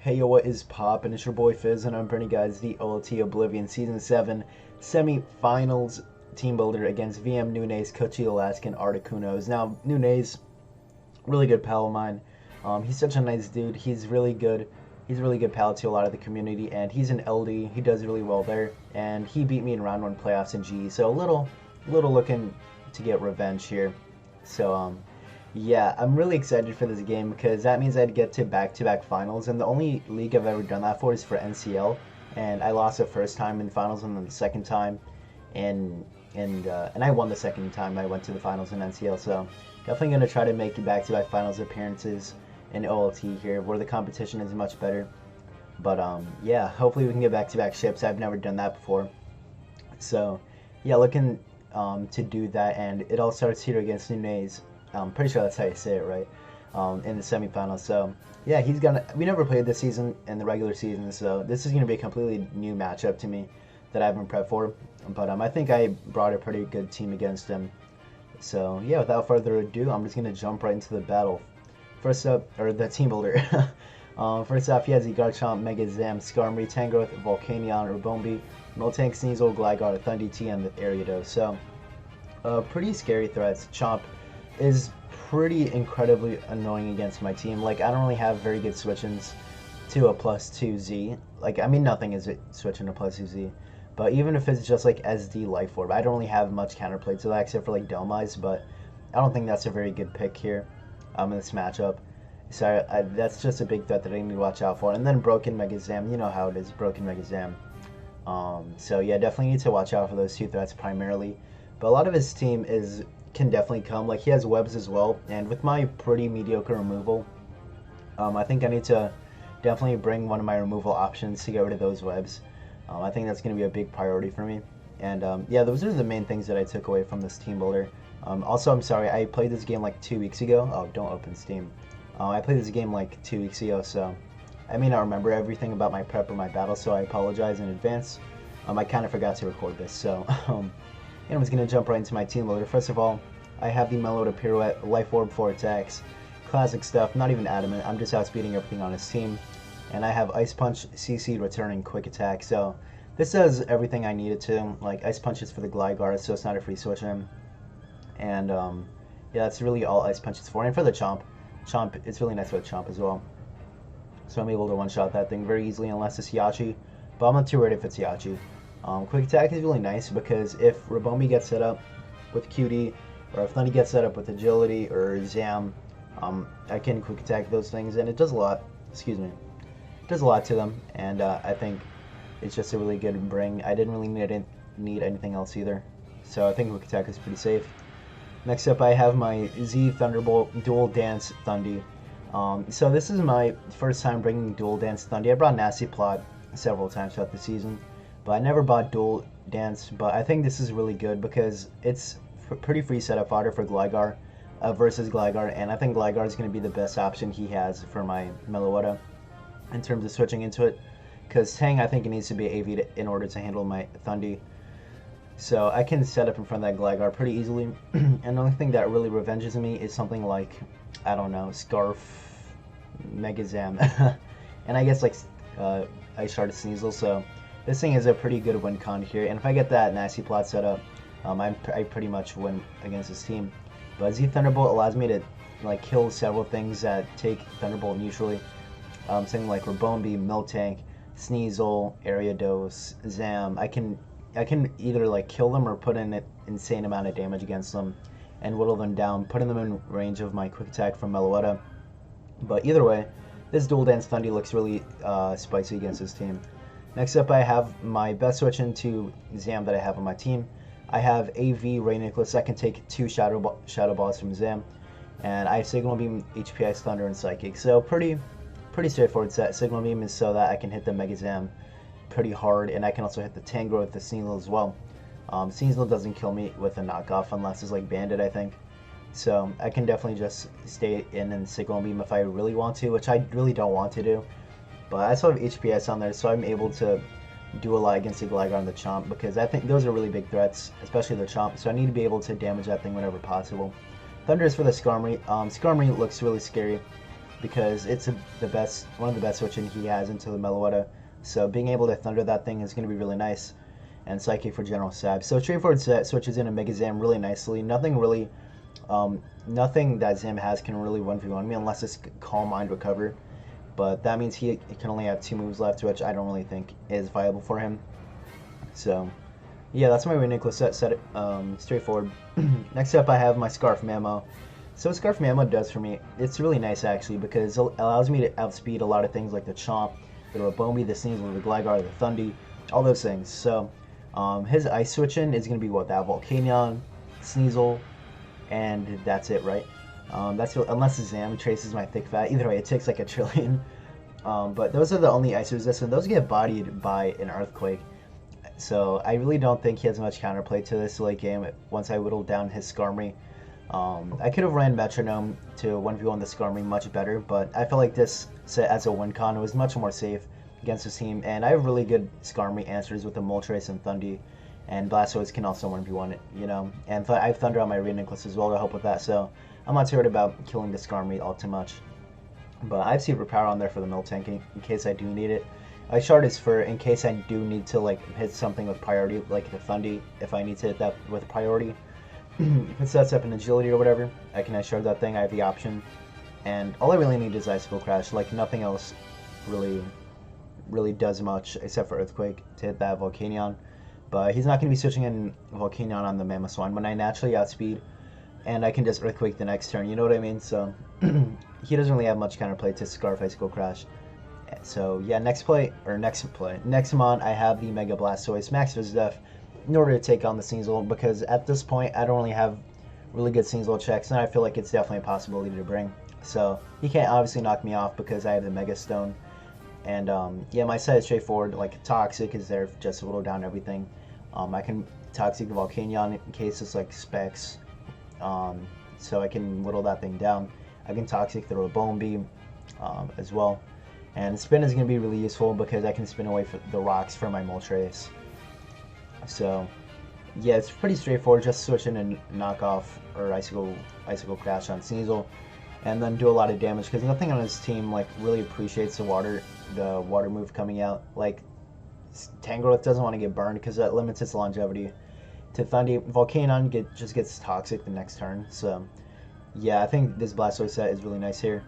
Hey yo, what is poppin'? It's your boy Fizz, and I'm bringing you guys the OLT Oblivion Season 7 Semifinals Team Builder against vmnunes, coachy Alaskan Articunos. Now, Nunes, really good pal of mine. He's such a nice dude. He's really good. He's a really good pal to a lot of the community, and he's an LD. He does really well there, and he beat me in round 1 playoffs in GE, so a little looking to get revenge here. So, yeah, I'm really excited for this game because that means I'd get to back-to-back finals, and the only league I've ever done that for is for NCL, and I lost the first time in finals and then the second time, and I won the second time I went to the finals in NCL. So definitely gonna try to make back-to-back finals appearances in OLT here, where the competition is much better. But yeah, hopefully we can get back-to-back ships. I've never done that before, so yeah, looking to do that, and it all starts here against Nunes. I'm pretty sure that's how you say it, right? In the semifinals. So yeah, we never played this season in the regular season, so this is gonna be a completely new matchup to me that I haven't prepped for. But I think I brought a pretty good team against him. So yeah, without further ado, I'm just gonna jump right into the battle. First up, or the team builder. First off, he has the Garchomp, Mega Zam, Skarmory, Tangrowth, Volcanion, Urbombi, Miltank, Sneasel, Gligar, Thundee, and the Ariados. So pretty scary threats. Chomp is pretty incredibly annoying against my team. Like, I don't really have very good switch-ins to a +2Z. Like, I mean, nothing is switching to +2Z. But even if it's just like SD Life Orb, I don't really have much counterplay to that except for like Dhelmise, but I don't think that's a very good pick here in this matchup. So that's just a big threat that I need to watch out for. And then Broken Mega Zam, you know how it is, Broken Mega Zam. So yeah, definitely need to watch out for those two threats primarily. But a lot of his team can definitely come. Like, he has webs as well, and with my pretty mediocre removal, I think I need to definitely bring one of my removal options to get rid of those webs. I think that's going to be a big priority for me. And yeah, those are the main things that I took away from this team builder. Also, I'm sorry, I played this game like 2 weeks ago. Oh, don't open Steam. I played this game like 2 weeks ago, so I may not remember everything about my prep or my battle, so I apologize in advance. I kind of forgot to record this, so and I'm just going to jump right into my team builder. First of all, I have the Melota Pirouette, Life Orb 4 attacks, classic stuff, not even adamant, I'm just outspeeding everything on his team. And I have Ice Punch, CC, returning, quick attack, so this does everything I needed to. Like, Ice Punch is for the Gligar, so it's not a free switch in. And yeah, that's really all Ice Punch is for. And for the Chomp, it's really nice with Chomp as well. So I'm able to one-shot that thing very easily unless it's Yachi, but I'm not too worried if it's Yachi. Quick attack is really nice because if Rabombi gets set up with QD, or if Thundee gets set up with agility or Zam, I can quick attack those things, and it does a lot. Excuse me, it does a lot to them, and I think it's just a really good bring. I didn't really need anything else either, so I think quick attack is pretty safe. Next up, I have my Z Thunderbolt Dual Dance Thundee. So this is my first time bringing Dual Dance Thundee. I brought Nasty Plot several times throughout the season, but I never bought Dual Dance. But I think this is really good because it's pretty free setup fodder for Gligar versus Gligar, and I think Gligar is going to be the best option he has for my Meloetta in terms of switching into it, because Tang, I think it needs to be AV in order to handle my Thundee. So I can set up in front of that Gligar pretty easily, and the only thing that really revenges me is something like, I don't know, Scarf, Mega Zam, and I guess like Ice Shard Sneasel. So this thing is a pretty good win con here, and if I get that Nasty Plot set up, I pretty much win against this team. But Z Thunderbolt allows me to like kill several things that take Thunderbolt neutrally. Something like Rabombi, Miltank, Sneasel, Ariados, Zam. I can either like kill them or put in an insane amount of damage against them and whittle them down, putting them in range of my quick attack from Meloetta. But either way, this Dual Dance Thundee looks really spicy against this team. Next up, I have my best switch into Zam that I have on my team. I have AV Ray Nicholas. I can take 2 Shadow Balls from Zam, and I have Signal Beam, HP Ice Thunder, and Psychic. So pretty straightforward set. Signal Beam is so that I can hit the Mega Zam pretty hard, and I can also hit the Tangrowth with the Sneasel as well. Sneasel doesn't kill me with a knockoff unless it's like Bandit, I think. So I can definitely just stay in and Signal Beam if I really want to, which I really don't want to do. But I still have HPS on there, so I'm able to do a lot against the Gligar and the Chomp, because I think those are really big threats, especially the Chomp, so I need to be able to damage that thing whenever possible. Thunder is for the Skarmory. Skarmory looks really scary because it's one of the best switching he has into the Meloetta. So being able to thunder that thing is going to be really nice. And Psychic for General Stab. So straightforward set switches in a Mega Zam really nicely. Nothing that Zam has can really 1v1 me unless it's Calm Mind Recover. But that means he can only have 2 moves left, which I don't really think is viable for him. So yeah, that's my Reuniclus set. Straightforward. Next up, I have my Scarf Mammo. So what Scarf Mammo does for me, it's really nice actually, because it allows me to outspeed a lot of things like the Chomp, the Rabombi, the Sneasel, the Gligar, the Thundy, all those things. So his ice switching is going to be what, that Volcanion, Sneasel, and that's it, right? Unless Zam traces my Thick Fat. Either way, it takes like a trillion. But those are the only ice resistance. Those get bodied by an Earthquake. So I really don't think he has much counterplay to this late game once I whittled down his Skarmory. I could have ran Metronome to 1v1 the Skarmory much better, but I feel like this set as a win con was much more safe against this team, and I have really good Skarmory answers with the Moltres and Thundy, and Blastoise can also 1v1 it, you know, and I have Thunder on my Reuniclus as well to help with that, so I'm not too worried about killing the Skarmory all too much. But I have Super Power on there for the Miltank in case I do need it. Ice Shard is for in case I do need to like hit something with priority, like the Thundy, if I need to hit that with priority. If it sets up an agility or whatever, I can Ice Shard that thing, I have the option. And all I really need is Icicle Crash, like nothing else really does much except for Earthquake to hit that Volcanion. But he's not going to be switching in Volcanion on the Mamoswine when I naturally outspeed, and I can just Earthquake the next turn, you know what I mean? So he doesn't really have much counterplay to Scarf Icicle Crash. So yeah, next Mon, I have the Mega Blastoise Max Def in order to take on the Sneasel, because at this point I don't really have really good Sneasel checks, and I feel like it's definitely a possibility to bring. So he can't obviously knock me off because I have the Mega Stone. And yeah, my set is straightforward. Like Toxic is there just to whittle down everything. I can Toxic the Volcanion in case it's like Specs, so I can whittle that thing down. I can Toxic the Rabombi as well. And Spin is going to be really useful because I can spin away the rocks for my Moltres. So yeah, it's pretty straightforward. Just switch in and knock off or Icicle Crash on Sneasel, and then do a lot of damage because nothing on his team like really appreciates the water move coming out. Like Tangrowth doesn't want to get burned because that limits its longevity. To Thundy, Volcanion just gets Toxic the next turn. So yeah, I think this Blastoise set is really nice here.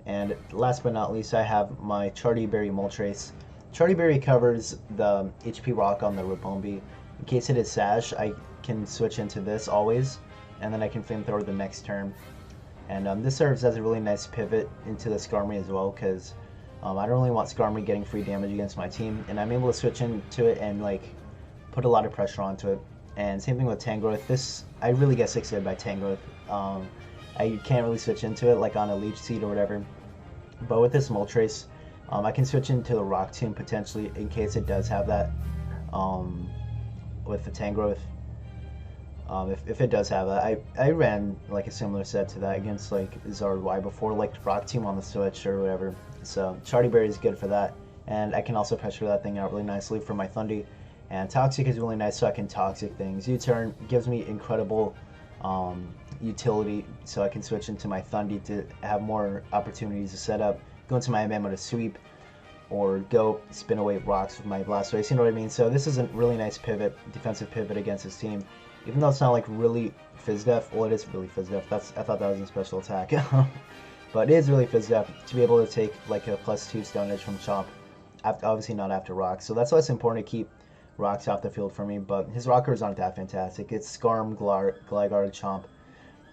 And last but not least, I have my Charty Berry Moltres. Charty Berry covers the HP Rock on the Rabombi. In case it is Sash, I can switch into this always, and then I can Flamethrower the next turn. And this serves as a really nice pivot into the Skarmory as well, because I don't really want Skarmory getting free damage against my team, and I'm able to switch into it and like put a lot of pressure onto it. And same thing with Tangrowth. This I really get 6-hit by Tangrowth. I can't really switch into it like on a Leech Seed or whatever. But with this Moltres, I can switch into the Rock Tomb potentially in case it does have that with the Tangrowth. If it does have that, I ran like a similar set to that against like Zard Y before, like Rock Tomb on the Switch or whatever. So Charty Berry is good for that, and I can also pressure that thing out really nicely for my Thundy. And Toxic is really nice, so I can Toxic things. U-turn gives me incredible utility, so I can switch into my Thundy to have more opportunities to set up, go into my Mammo to sweep, or go spin away rocks with my Blastoise, you know what I mean? So this is a really nice pivot, defensive pivot against his team. Even though it's not like really Fizz Def, well it is really Fizz Def, I thought that was a special attack. But it is really Fizz Def to be able to take like a +2 Stone Edge from Chomp, obviously not after rocks, so that's why it's important to keep rocks off the field for me, but his rockers aren't that fantastic. It's Skarm, Gligar, Chomp.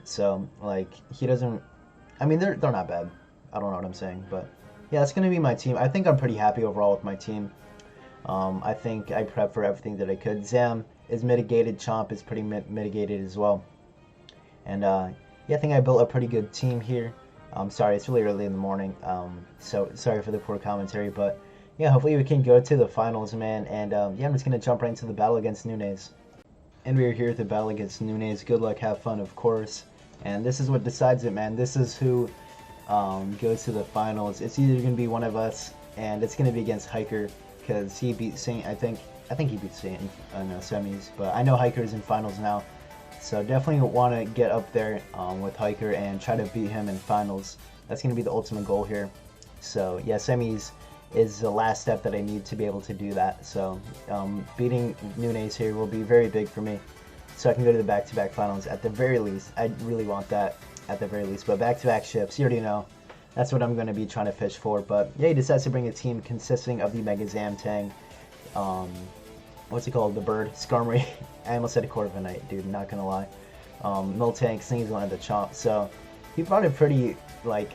So, like, he doesn't... I mean, they're not bad. I don't know what I'm saying, but... Yeah, that's going to be my team. I think I'm pretty happy overall with my team. I think I prepped for everything that I could. Zam is mitigated. Chomp is pretty mitigated as well. And, yeah, I think I built a pretty good team here. Sorry, it's really early in the morning, so sorry for the poor commentary, but... Yeah, hopefully we can go to the finals, man. And, yeah, I'm just going to jump right into the battle against Nunes. And we're here at the battle against Nunes. Good luck, have fun, of course. And this is what decides it, man. This is who goes to the finals. It's either going to be one of us, and it's going to be against Hiker, because he beat Saint. I think he beat Saint in semis, but I know Hiker is in finals now, so definitely want to get up there with Hiker and try to beat him in finals That's going to be the ultimate goal here. So yeah, semis is the last step that I need to be able to do that. So beating Nunes here will be very big for me. So I can go to the back-to-back finals at the very least. I really want that at the very least. But back-to-back ships, you already know. That's what I'm going to be trying to fish for. But yeah, he decides to bring a team consisting of the Mega Zamtang, what's it called? The bird, Skarmory. I almost said a Corviknight, dude, not going to lie. Miltank, Sneasel, and the Chomp. So he brought a pretty, like,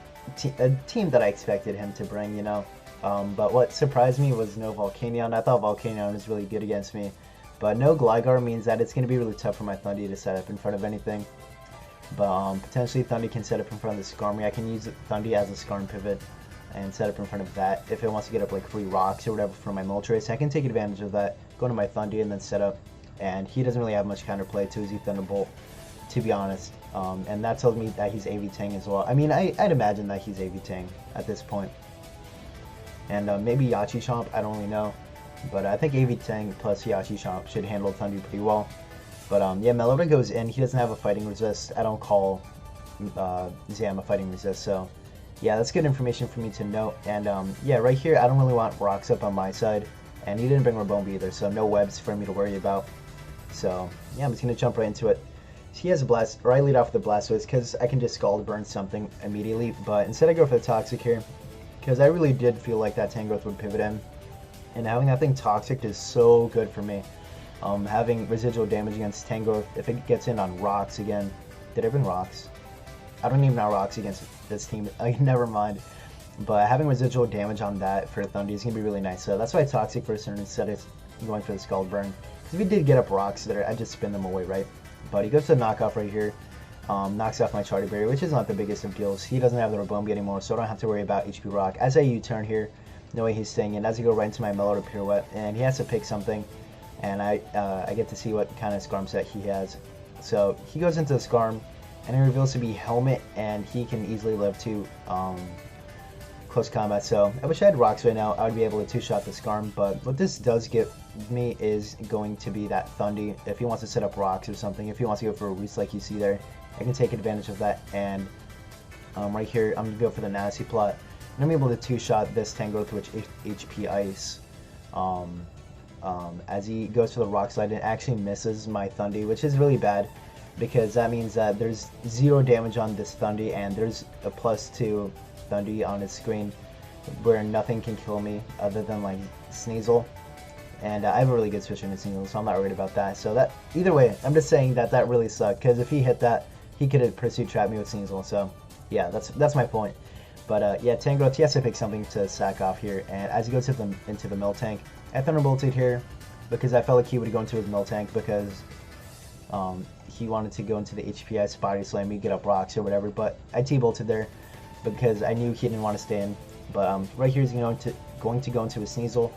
a team that I expected him to bring, you know. But what surprised me was no Volcanion. I thought Volcanion was really good against me. But no Gligar means that it's going to be really tough for my Thundy to set up in front of anything. But potentially Thundy can set up in front of the Skarmory. I can use Thundy as a Skarm pivot and set up in front of that. If it wants to get up like free rocks or whatever for my Moltres, I can take advantage of that, go to my Thundy and then set up. And he doesn't really have much counterplay to his Thunderbolt, to be honest. And that tells me that he's AV Tang as well. I mean, I'd imagine that he's AV Tang at this point. And maybe Yachi Chomp, I don't really know. But I think AV Tang plus Yachi Chomp should handle Thundy pretty well. But yeah, Melota goes in. He doesn't have a fighting resist. I don't call Zam a fighting resist. So yeah, that's good information for me to know. And yeah, right here, I don't really want rocks up on my side. And he didn't bring Rabombi either, so no webs for me to worry about. So yeah, I'm just going to jump right into it. He has a Blast, or I lead off with the Blastoise because I can just Scald Burn something immediately. But instead I go for the Toxic here because I really did feel like that Tangrowth would pivot in. And having that thing Toxic is so good for me. Having residual damage against Tangrowth, if it gets in on rocks again. Did I bring rocks? I don't even know rocks against this team. Never mind. But having residual damage on that for Thundy is going to be really nice. So that's why Toxic first turn instead of going for the Scald Burn. Because if he did get up rocks there, I'd just spin them away, right? But he goes to the knockoff right here. Knocks off my Charter Berry, which is not the biggest of deals. He doesn't have the Rabombi anymore, so I don't have to worry about HP Rock. As I U-turn here, no way he's staying in. As I go right into my Melota Pirouette, and he has to pick something. And I get to see what kind of Skarm set he has. So he goes into the Skarm, and it reveals to be Helmet, and he can easily live to close combat. So I wish I had rocks right now. I would be able to two-shot the Skarm, but what this does give me is going to be that Thundy. If he wants to set up rocks or something, if he wants to go for a Roost like you see there, I can take advantage of that. And right here, I'm going to go for the Nasty Plot. And I'm able to two-shot this Tangrowth with HP Ice. As he goes for the Rock Slide and actually misses my Thundy, which is really bad because that means that there's 0 damage on this Thundy and there's a +2 Thundy on his screen where nothing can kill me other than like Sneasel. And I have a really good switcher in Sneasel, so I'm not worried about that. So that either way, I'm just saying that that really sucked because if he hit that, he could have pursued trapped me with Sneasel. So yeah, that's my point. But yeah, Tangrowth, he has to pick something to sack off here. And as he goes into the Miltank, I Thunderbolted here because I felt like he would go into his Miltank because he wanted to go into the HPI Body Slam me, get up rocks or whatever. But I T-bolted there because I knew he didn't want to stay in. But right here he's going to go into his Sneasel.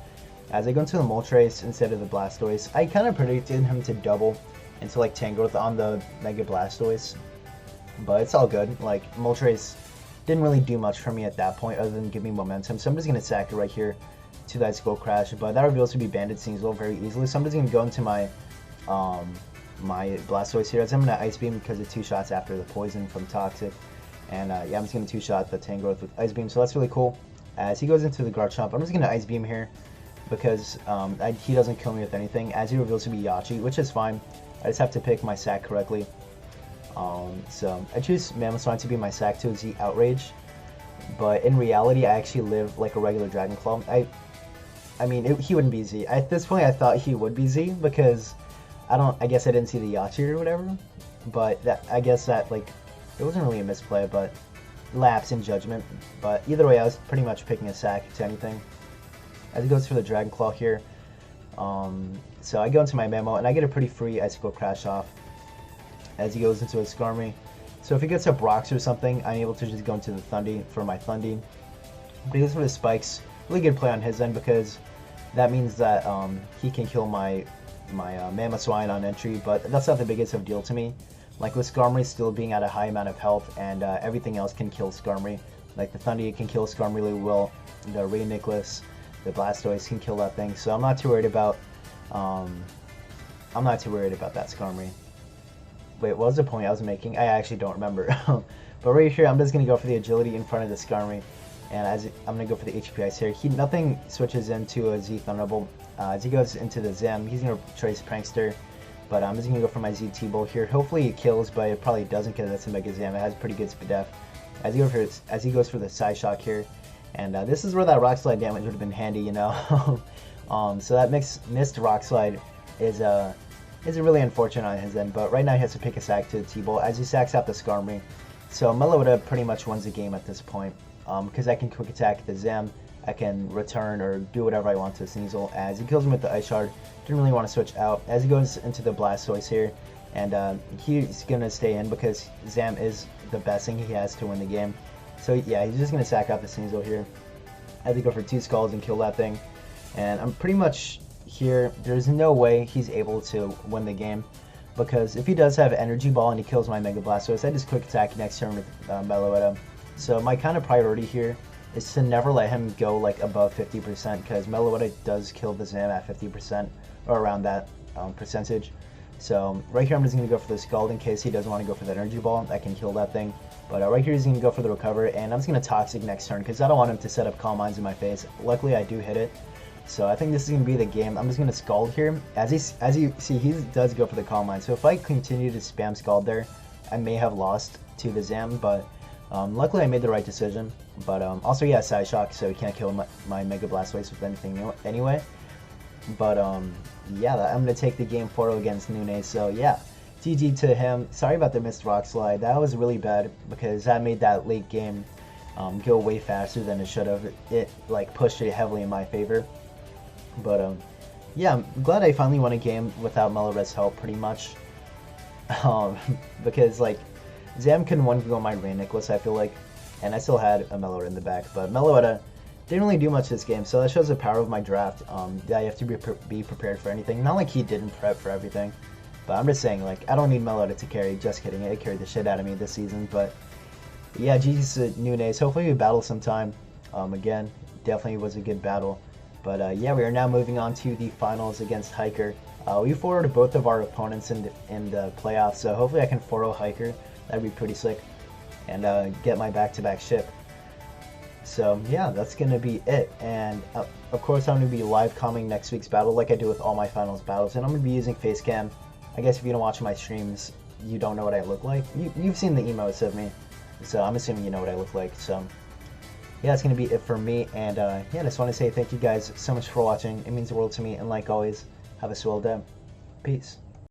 As I go into the Moltres instead of the Blastoise, I kind of predicted him to double into like Tangrowth on the Mega Blastoise. But it's all good. Like, Moltres didn't really do much for me at that point other than give me momentum. So I'm just going to sack it right here to that Skull Crash. But that reveals to be Banded Sneasel very easily. So I'm just going to go into my my Blastoise here. As I'm going to Ice Beam because of 2 shots after the Poison from Toxic. And yeah, I'm just going to 2-shot the Tangrowth with Ice Beam. So that's really cool. As he goes into the Garchomp, I'm just going to Ice Beam here because he doesn't kill me with anything. As he reveals to be Yachi, which is fine. I just have to pick my sack correctly. So I choose Mamoswine to be my sack to Z Outrage, but in reality I actually live like a regular Dragon Claw. I mean he wouldn't be Z. At this point I thought he would be Z because I guess I didn't see the Yachi or whatever, but I guess that like it wasn't really a misplay, but lapse in judgment. But either way I was pretty much picking a sack to anything. As he goes for the Dragon Claw here, so I go into my Memo and I get a pretty free Icicle Crash off as he goes into his Skarmory. So if he gets up rocks or something, I'm able to just go into the Thundy for my Thundy. But he goes for the Spikes. Really good play on his end because that means that he can kill my Mamoswine on entry, but that's not the biggest of deal to me. Like with Skarmory still being at a high amount of health and everything else can kill Skarmory. Like the Thundy can kill Skarmory really well, the Ray Nicholas, the Blastoise can kill that thing. So I'm not too worried about that Skarmory. Wait, what was the point I was making? I actually don't remember. But right here, I'm just going to go for the agility in front of the Skarmory. And I'm going to go for the HP Ice here. Nothing switches into a Z Thunderbolt. As he goes into the Zem, he's going to trace Prankster. But I'm just going to go for my Z T-Bolt here. Hopefully it kills, but it probably doesn't because that's a Mega Zam. It has pretty good speed def. As he goes for the Psy Shock here. And this is where that Rock Slide damage would have been handy, you know. So that missed Rock Slide is really unfortunate on his end. But right now he has to pick a sack to the T-Bolt as he sacks out the Skarmory. So Meloetta pretty much wins the game at this point. Because I can quick attack the Zem, I can return or do whatever I want to Sneasel. As he kills him with the Ice Shard, didn't really want to switch out. As he goes into the Blastoise here, and he's going to stay in because Zam is the best thing he has to win the game. So yeah, he's just going to sack out the Sneasel here. As he go for 2 Skulls and kill that thing. And I'm pretty much here, there's no way he's able to win the game. Because if he does have Energy Ball and he kills my Mega Blastoise, I just quick attack next turn with Meloetta. So my kind of priority here is to never let him go like above 50% because Meloetta does kill the Zam at 50% or around that percentage. So right here I'm just going to go for the Scald in case he doesn't want to go for that Energy Ball. I can kill that thing. But right here he's going to go for the Recover, and I'm just going to Toxic next turn because I don't want him to set up Calm Minds in my face. Luckily I do hit it. So I think this is going to be the game. I'm just going to Scald here. As you see, he does go for the Calm Mind. So if I continue to spam Scald there, I may have lost to the Zam, but luckily I made the right decision. But also, yeah, Psy Shock, so he can't kill my Mega Blastoise with anything anyway. But yeah, I'm going to take the game 4 against Nunes. So yeah, GG to him. Sorry about the missed Rock Slide. That was really bad because that made that late game go way faster than it should have. It like pushed it heavily in my favor. But yeah, I'm glad I finally won a game without Meloetta's help pretty much. Because like Zam couldn't one-go my Rain Necklace, I feel like, and I still had a Meloetta in the back. But Meloetta didn't really do much this game, so that shows the power of my draft. Yeah, you have to be prepared for anything. Not like he didn't prep for everything, but I'm just saying, like, I don't need Meloetta to carry. Just kidding, it carried the shit out of me this season. But yeah, GG's to Nunes. Hopefully we battle sometime. Again, definitely was a good battle. But yeah, we are now moving on to the finals against Hiker. We forwarded both of our opponents in the playoffs, so hopefully I can 4-0 Hiker. That'd be pretty sick. And get my back-to-back ship. So yeah, that's going to be it. And of course I'm going to be live commenting next week's battle like I do with all my finals battles. And I'm going to be using Facecam. I guess if you don't watch my streams, you don't know what I look like. You've seen the emotes of me, so I'm assuming you know what I look like. So yeah, that's going to be it for me. And yeah, I just want to say thank you guys so much for watching. It means the world to me. And like always, have a swell day. Peace.